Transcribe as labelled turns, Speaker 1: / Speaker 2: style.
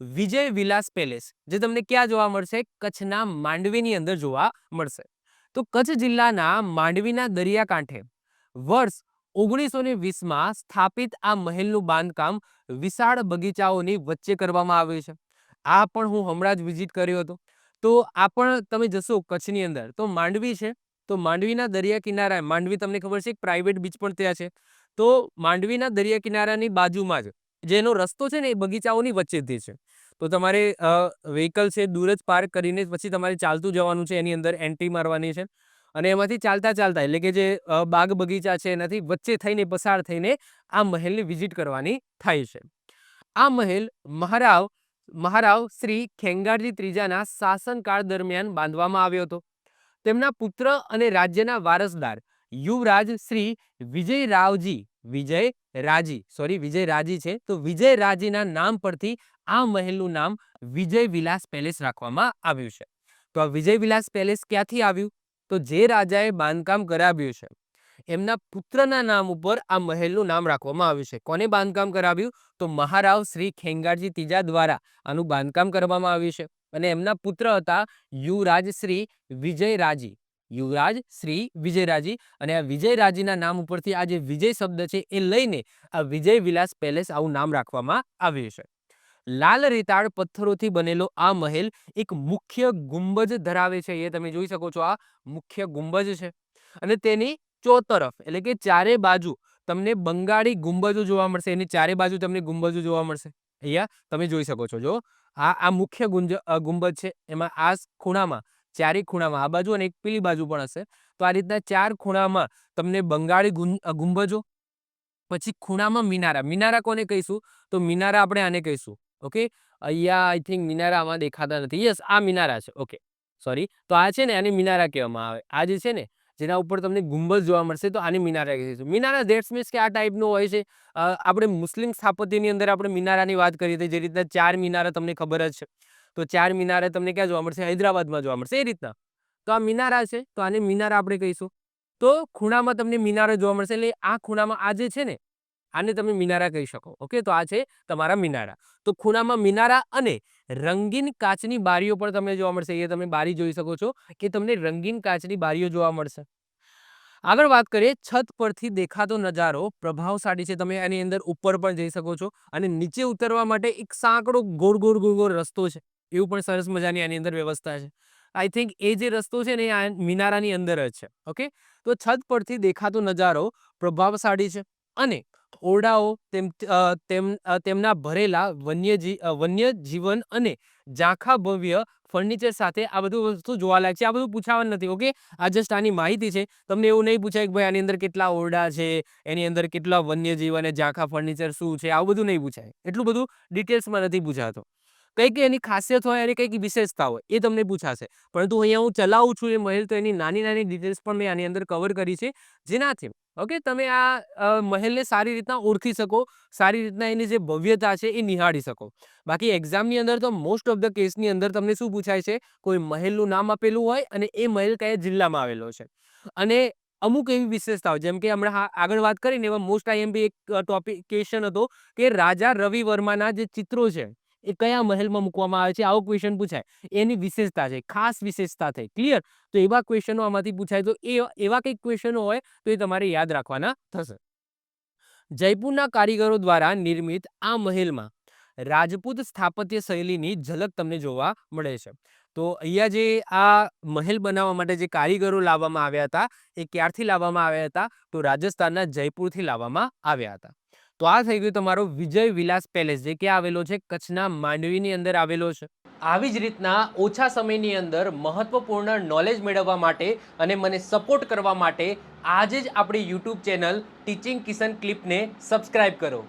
Speaker 1: વિજય વિલાસ palace, જે તમને ક્યાં જોવા મળશે? કચ્છના માંડવીની અંદર જોવા મળશે. તો કચ્છ જિલ્લાના માંડવીના દરિયાકાંઠે વર્ષ 1920માં સ્થાપિત આ મહેલનું બાંધકામ વિશાળ બગીચાઓની વચ્ચે કરવામાં આવ્યું છે. આ પણ હું હમણાં જ વિઝિટ કર્યો હતો. તો આ પણ તમે જશો કચ્છની અંદર તો માંડવી છે. તો માંડવીના દરિયા કિનારા, માંડવી તમને ખબર છે એક પ્રાઇવેટ બીચ પણ ત્યાં છે. તો માંડવીના દરિયા કિનારાની બાજુમાં જ જેનો રસ્તો છે ને એ બગીચાઓની વચ્ચેથી છે. તો તમારે વ્હીકલ છે દૂર જ પાર્ક કરીને પછી તમારે ચાલતું જવાનું છે, એની અંદર એન્ટ્રી મારવાની છે અને એમાંથી ચાલતા ચાલતા એટલે કે જે બાગ બગીચા છે એનાથી વચ્ચે થઈને પસાર થઈને આ મહેલની વિઝિટ કરવાની થાય છે. આ મહેલ મહારાવ શ્રી ખેંગારજી ત્રીજાના શાસનકાળ દરમિયાન બાંધવામાં આવ્યો હતો. તેમના પુત્ર અને રાજ્યના વારસદાર યુવરાજ શ્રી વિજયરાજી છે. તો વિજયરાજીના નામ પરથી આ મહેલનું નામ વિજય વિલાસ પેલેસ રાખવામાં આવ્યું છે. તો આ વિજય વિલાસ પેલેસ ક્યાંથી આવ્યું? તો જે રાજાએ બાંધકામ કરાવ્યું છે એમના પુત્રના નામ ઉપર આ મહેલનું નામ રાખવામાં આવ્યું છે. કોને બાંધકામ કરાવ્યું? તો મહારાવ શ્રી ખેંગારજી ત્રીજા દ્વારા આનું બાંધકામ કરવામાં આવ્યું છે અને એમના પુત્ર હતા યુવરાજ શ્રી વિજયરાજી અને આ વિજયરાજીના નામ ઉપરથી આ જે વિજય શબ્દ છે એ લઈને આ વિજય વિલાસ પેલેસ આવું નામ રાખવામાં આવ્યું છે. લાલ રેતાળ પથ્થરોથી બનેલો આ મહેલ એક મુખ્ય ગુંબજ ધરાવે છે. એ તમે જોઈ શકો છો, આ મુખ્ય ગુંબજ છે અને તેની ચોતરફ એટલે કે ચારે બાજુ તમને બંગાળી ગુંબજો જોવા મળશે. એની ચારે બાજુ તમને ગુંબજો જોવા મળશે. અહીંયા તમે જોઈ શકો છો. જો આ મુખ્ય ગુંબજ છે, એમાં આ ખૂણામાં, ચારે ખૂણામાં આ બાજુ અને એક પેલી બાજુ પણ હશે. તો આ રીતના ચાર ખૂણામાં તમને બંગાળી ગુંબજો, પછી ખૂણામાં મિનારા કોને કહીશું? તો મિનારા આપણે આને કહીશું. ઓકે, અહીંયા આઈ થિંક મિનારા આમાં દેખાતા નથી. યસ, આ મિનારા છે. Okay, sorry. તો આ છે ને આને મિનારા કહેવામાં આવે. આ જે છે ને જેના ઉપર તમને ગુંબજ જોવા મળશે તો આને મિનારા કહીશું. મિનારા ધેટ્સ મીન્સ કે આ ટાઈપનું હોય છે. આપણે મુસ્લિમ સ્થાપત્યની અંદર આપણે મિનારાની વાત કરી હતી, જે રીતના ચાર મિનારા તમને ખબર જ છે. તો ચાર મિનારા તમને ક્યાં જોવા મળશે? હૈદરાબાદમાં જોવા મળશે. એ રીતના તો આ મિનારા છે તો આને મિનારા આપણે કહીશું. તો ખૂણામાં તમને મિનારા જોવા મળશે એટલે આ ખૂણામાં આ જે છે ને આને તમે મિનારા કહી શકો. ઓકે, તો આ છે તમારા મિનારા. તો ખૂણામાં મિનારા અને રંગીન કાચની બારીઓ પણ તમને જોવા મળશે. એ તમે બારી જોઈ શકો છો કે તમને રંગીન કાચની બારીઓ જોવા મળશે. આગળ વાત કરીએ, છત પરથી દેખાતો નજારો પ્રભાવશાળી છે. તમે એની અંદર ઉપર પણ જઈ શકો છો અને નીચે ઉતરવા માટે એક સાંકડો ગોળ રસ્તો છે. એવું પણ સરસ મજાની આની અંદર વ્યવસ્થા છે. આઈ થિંક એ જે રસ્તો છે ને આ મિનારાની અંદર જ છે. ઓકે, તો છત પરથી દેખાતો નજારો પ્રભાવશાળી છે અને ઓરડાઓ તેમના ભરેલા વન્ય જીવન અને ઝાંખા ભવ્ય ફર્નિચર સાથે આ બધું વસ્તુ જોવાલાયક છે. આ બધું પૂછાવાનું નથી. ઓકે, આ જસ્ટ આની માહિતી છે. તમને એવું નહીં પૂછાય કે ભાઈ આની અંદર કેટલા ઓરડા છે, એની અંદર કેટલા વન્યજીવ અને ઝાંખા ફર્નિચર શું છે, આવું બધું નહીં પૂછાય. એટલું બધું ડિટેલ્સમાં નથી પૂછાતો. કંઈક એની ખાસિયત હોય અને કંઈક વિશેષતા હોય એ તમને પૂછાશે. પરંતુ અહીંયા હું ચલાવું છું એ મહેલ, તો એની નાની નાની ડિટેલ્સ પણ મેં આની અંદર કવર કરી છે, જેનાથી ઓકે તમે આ મહેલને સારી રીતના ઓળખી શકો, સારી રીતના એની જે ભવ્યતા છે એ નિહાળી શકો. બાકી એક્ઝામની અંદર તો મોસ્ટ ઓફ ધ કેસની અંદર તમને શું પૂછાય છે? કોઈ મહેલનું નામ આપેલું હોય અને એ મહેલ કયા જિલ્લામાં આવેલો છે અને અમુક એવી વિશેષતાઓ, જેમ કે હમણાં આગળ વાત કરીને એમાં મોસ્ટ આઈએમપી એક ટોપિક ક્વેશ્ચન હતો કે રાજા રવિ વર્માના જે ચિત્રો છે એ કયા મહેલમાં મૂકવામાં આવે છે, આવો ક્વેશ્ચન પૂછાય. એની વિશેષતા છે, ખાસ વિશેષતા થઈ. ક્લિયર? તો એવા ક્વેશ્ચનો આમાંથી પૂછાય. તો એવા કંઈક ક્વેશ્ચનો હોય તો એ તમારે યાદ રાખવાના થશે. જયપુરના કારીગરો દ્વારા નિર્મિત આ મહેલમાં રાજપૂત સ્થાપત્ય શૈલીની ઝલક તમને જોવા મળે છે. તો અહીંયા જે આ મહેલ બનાવવા માટે જે કારીગરો લાવવામાં આવ્યા હતા એ ક્યારથી લાવવામાં આવ્યા હતા? તો રાજસ્થાનના જયપુરથી લાવવામાં આવ્યા હતા. તો આ થઈ ગયું તમારો વિજય વિલાસ પેલેસ, જે ક્યાં આવેલો છે? કચ્છના માંડવીની અંદર આવેલો છે. આવી જ રીતના ઓછા સમયની અંદર મહત્વપૂર્ણ નોલેજ મેળવવા માટે અને મને સપોર્ટ કરવા માટે આજે જ આપણી યુટ્યુબ ચેનલ ટીચિંગ કિશન ક્લિપને સબસ્ક્રાઇબ કરો.